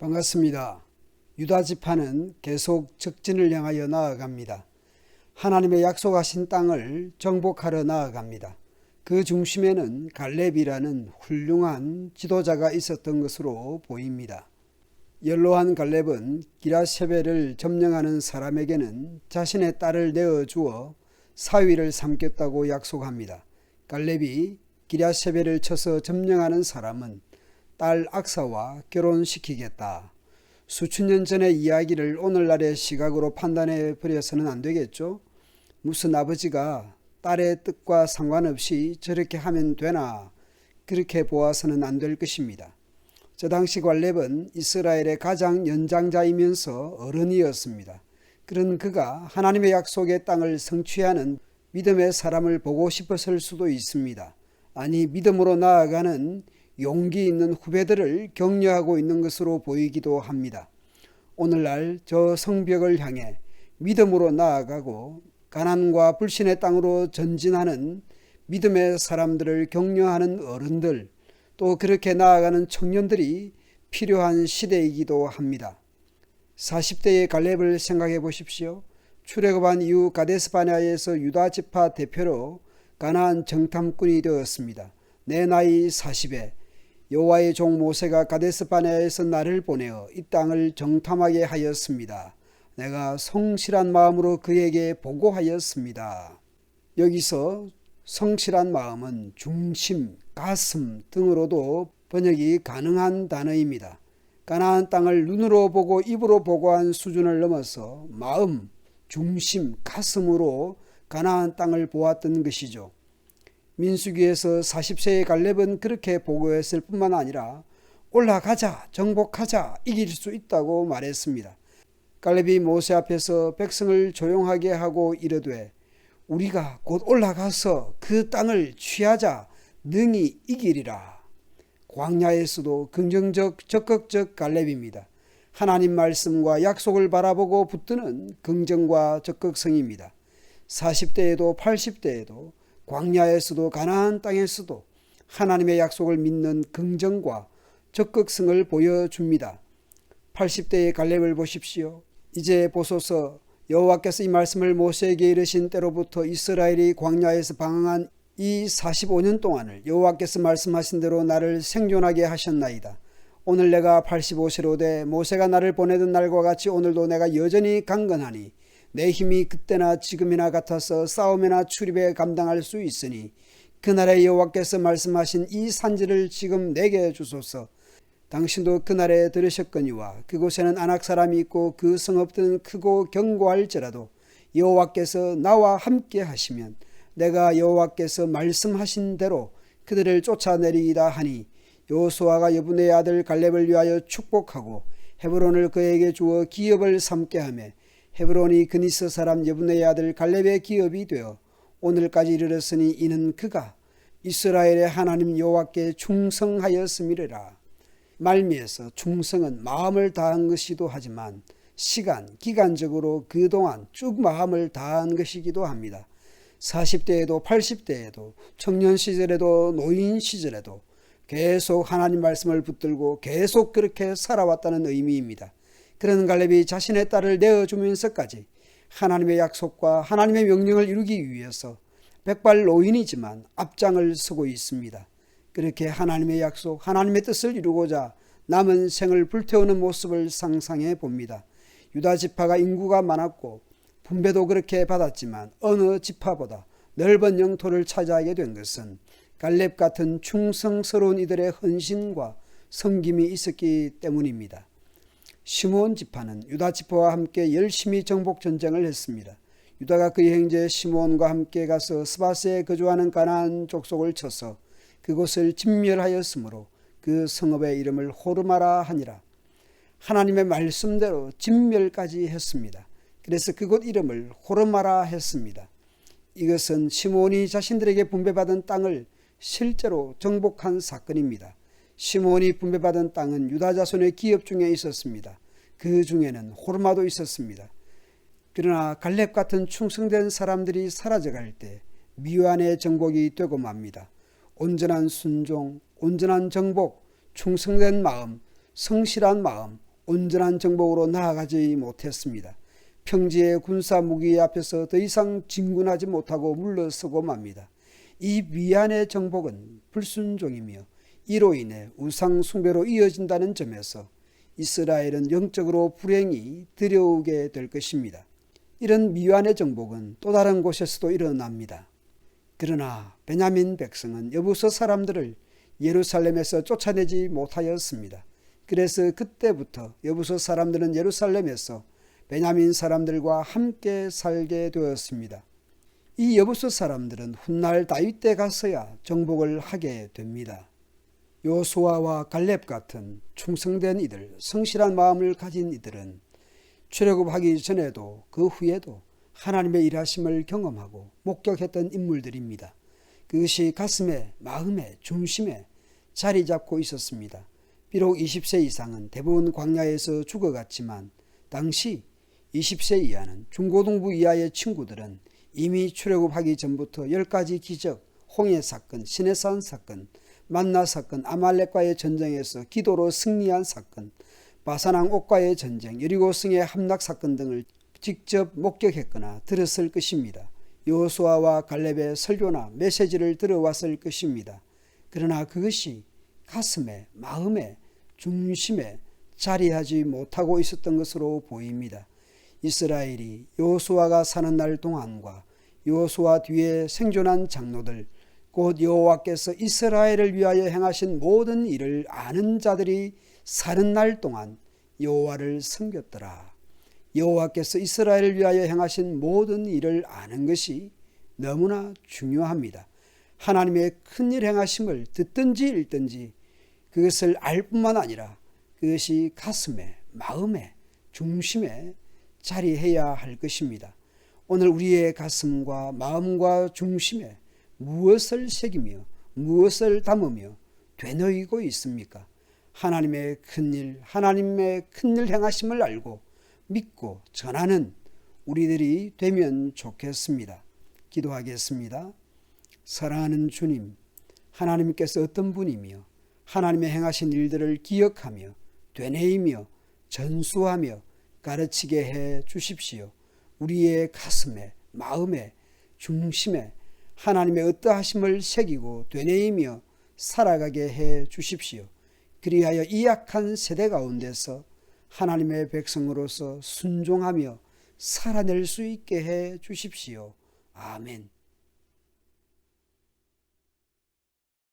반갑습니다. 유다 지파는 계속 적진을 향하여 나아갑니다. 하나님의 약속하신 땅을 정복하러 나아갑니다. 그 중심에는 갈렙이라는 훌륭한 지도자가 있었던 것으로 보입니다. 연로한 갈렙은 기라세벨을 점령하는 사람에게는 자신의 딸을 내어주어 사위를 삼겠다고 약속합니다. 갈렙이 기라세벨을 쳐서 점령하는 사람은 딸 악사와 결혼시키겠다. 수천 년 전의 이야기를 오늘날의 시각으로 판단해 버려서는 안 되겠죠. 무슨 아버지가 딸의 뜻과 상관없이 저렇게 하면 되나, 그렇게 보아서는 안 될 것입니다. 저 당시 갈렙은 이스라엘의 가장 연장자이면서 어른이었습니다. 그런 그가 하나님의 약속의 땅을 성취하는 믿음의 사람을 보고 싶었을 수도 있습니다. 아니, 믿음으로 나아가는 용기 있는 후배들을 격려하고 있는 것으로 보이기도 합니다. 오늘날 저 성벽을 향해 믿음으로 나아가고 가난과 불신의 땅으로 전진하는 믿음의 사람들을 격려하는 어른들, 또 그렇게 나아가는 청년들이 필요한 시대이기도 합니다. 40대의 갈렙을 생각해 보십시오. 출애굽한 이후 가데스바네아에서 유다 지파 대표로 가나안 정탐꾼이 되었습니다. 내 나이 40에 여호와의 종 모세가 가데스바네아에서 나를 보내어 이 땅을 정탐하게 하였습니다. 내가 성실한 마음으로 그에게 보고하였습니다. 여기서 성실한 마음은 중심, 가슴 등으로도 번역이 가능한 단어입니다. 가나안 땅을 눈으로 보고 입으로 보고한 수준을 넘어서 마음, 중심, 가슴으로 가나안 땅을 보았던 것이죠. 민수기에서 40세의 갈렙은 그렇게 보고했을 뿐만 아니라 올라가자, 정복하자, 이길 수 있다고 말했습니다. 갈렙이 모세 앞에서 백성을 조용하게 하고 이르되 우리가 곧 올라가서 그 땅을 취하자, 능히 이기리라. 광야에서도 긍정적, 적극적 갈렙입니다. 하나님 말씀과 약속을 바라보고 붙드는 긍정과 적극성입니다. 40대에도 80대에도 광야에서도 가나안 땅에서도 하나님의 약속을 믿는 긍정과 적극성을 보여줍니다. 80대의 갈렙을 보십시오. 이제 보소서, 여호와께서 이 말씀을 모세에게 이르신 때로부터 이스라엘이 광야에서 방황한 이 45년 동안을 여호와께서 말씀하신 대로 나를 생존하게 하셨나이다. 오늘 내가 85세로 돼 모세가 나를 보내던 날과 같이 오늘도 내가 여전히 강건하니 내 힘이 그때나 지금이나 같아서 싸움이나 출입에 감당할 수 있으니 그날에 여호와께서 말씀하신 이 산지를 지금 내게 주소서. 당신도 그날에 들으셨거니와 그곳에는 아낙 사람이 있고 그 성읍들은 크고 견고할지라도 여호와께서 나와 함께 하시면 내가 여호와께서 말씀하신 대로 그들을 쫓아내리이다 하니 여호수아가 여분의 아들 갈렙을 위하여 축복하고 헤브론을 그에게 주어 기업을 삼게 하며 헤브론이 그니스 사람 여분의 아들 갈렙의 기업이 되어 오늘까지 이르렀으니 이는 그가 이스라엘의 하나님 여호와께 충성하였음이라. 말미에서 충성은 마음을 다한 것이기도 하지만 기간적으로 그동안 쭉 마음을 다한 것이기도 합니다. 40대에도 80대에도 청년 시절에도 노인 시절에도 계속 하나님 말씀을 붙들고 계속 그렇게 살아왔다는 의미입니다. 그런 갈렙이 자신의 딸을 내어주면서까지 하나님의 약속과 하나님의 명령을 이루기 위해서 백발 노인이지만 앞장을 서고 있습니다. 그렇게 하나님의 약속, 하나님의 뜻을 이루고자 남은 생을 불태우는 모습을 상상해 봅니다. 유다 지파가 인구가 많았고 분배도 그렇게 받았지만 어느 지파보다 넓은 영토를 차지하게 된 것은 갈렙 같은 충성스러운 이들의 헌신과 섬김이 있었기 때문입니다. 시므온 지파는 유다 지파와 함께 열심히 정복 전쟁을 했습니다. 유다가 그의 형제 시므온과 함께 가서 스바스에 거주하는 가나안 족속을 쳐서 그곳을 진멸하였으므로 그 성읍의 이름을 호르마라 하니라. 하나님의 말씀대로 진멸까지 했습니다. 그래서 그곳 이름을 호르마라 했습니다. 이것은 시므온이 자신들에게 분배받은 땅을 실제로 정복한 사건입니다. 시므온이 분배받은 땅은 유다 자손의 기업 중에 있었습니다. 그 중에는 호르마도 있었습니다. 그러나 갈렙 같은 충성된 사람들이 사라져갈 때 미완의 정복이 되고 맙니다. 온전한 순종, 온전한 정복, 충성된 마음, 성실한 마음, 온전한 정복으로 나아가지 못했습니다. 평지의 군사 무기 앞에서 더 이상 진군하지 못하고 물러서고 맙니다. 이 위안의 정복은 불순종이며 이로 인해 우상 숭배로 이어진다는 점에서 이스라엘은 영적으로 불행이 들여오게 될 것입니다. 이런 미완의 정복은 또 다른 곳에서도 일어납니다. 그러나 베냐민 백성은 여부서 사람들을 예루살렘에서 쫓아내지 못하였습니다. 그래서 그때부터 여부서 사람들은 예루살렘에서 베냐민 사람들과 함께 살게 되었습니다. 이 여부서 사람들은 훗날 다윗 때 가서야 정복을 하게 됩니다. 요수아와 갈렙 같은 충성된 이들, 성실한 마음을 가진 이들은 출애굽하기 전에도 그 후에도 하나님의 일하심을 경험하고 목격했던 인물들입니다. 그것이 가슴에, 마음에, 중심에 자리 잡고 있었습니다. 비록 20세 이상은 대부분 광야에서 죽어갔지만 당시 20세 이하는 중고등부 이하의 친구들은 이미 출애굽하기 전부터 10가지 기적, 홍해 사건, 시내산 사건, 만나 사건, 아말렉과의 전쟁에서 기도로 승리한 사건, 바산왕 옥과의 전쟁, 여리고성의 함락 사건 등을 직접 목격했거나 들었을 것입니다. 여호수아와 갈렙의 설교나 메시지를 들어왔을 것입니다. 그러나 그것이 가슴에, 마음에, 중심에 자리하지 못하고 있었던 것으로 보입니다. 이스라엘이 여호수아가 사는 날 동안과 여호수아 뒤에 생존한 장로들, 곧 여호와께서 이스라엘을 위하여 행하신 모든 일을 아는 자들이 사는 날 동안 여호와를 섬겼더라. 여호와께서 이스라엘을 위하여 행하신 모든 일을 아는 것이 너무나 중요합니다. 하나님의 큰일 행하심을 듣든지 읽든지 그것을 알 뿐만 아니라 그것이 가슴에, 마음에, 중심에 자리해야 할 것입니다. 오늘 우리의 가슴과 마음과 중심에 무엇을 새기며 무엇을 담으며 되뇌이고 있습니까? 하나님의 큰일 행하심을 알고 믿고 전하는 우리들이 되면 좋겠습니다. 기도하겠습니다. 사랑하는 주님, 하나님께서 어떤 분이며 하나님의 행하신 일들을 기억하며 되뇌이며 전수하며 가르치게 해 주십시오. 우리의 가슴에, 마음에, 중심에 하나님의 어떠하심을 새기고 되뇌이며 살아가게 해 주십시오. 그리하여 이 약한 세대 가운데서 하나님의 백성으로서 순종하며 살아낼 수 있게 해 주십시오. 아멘.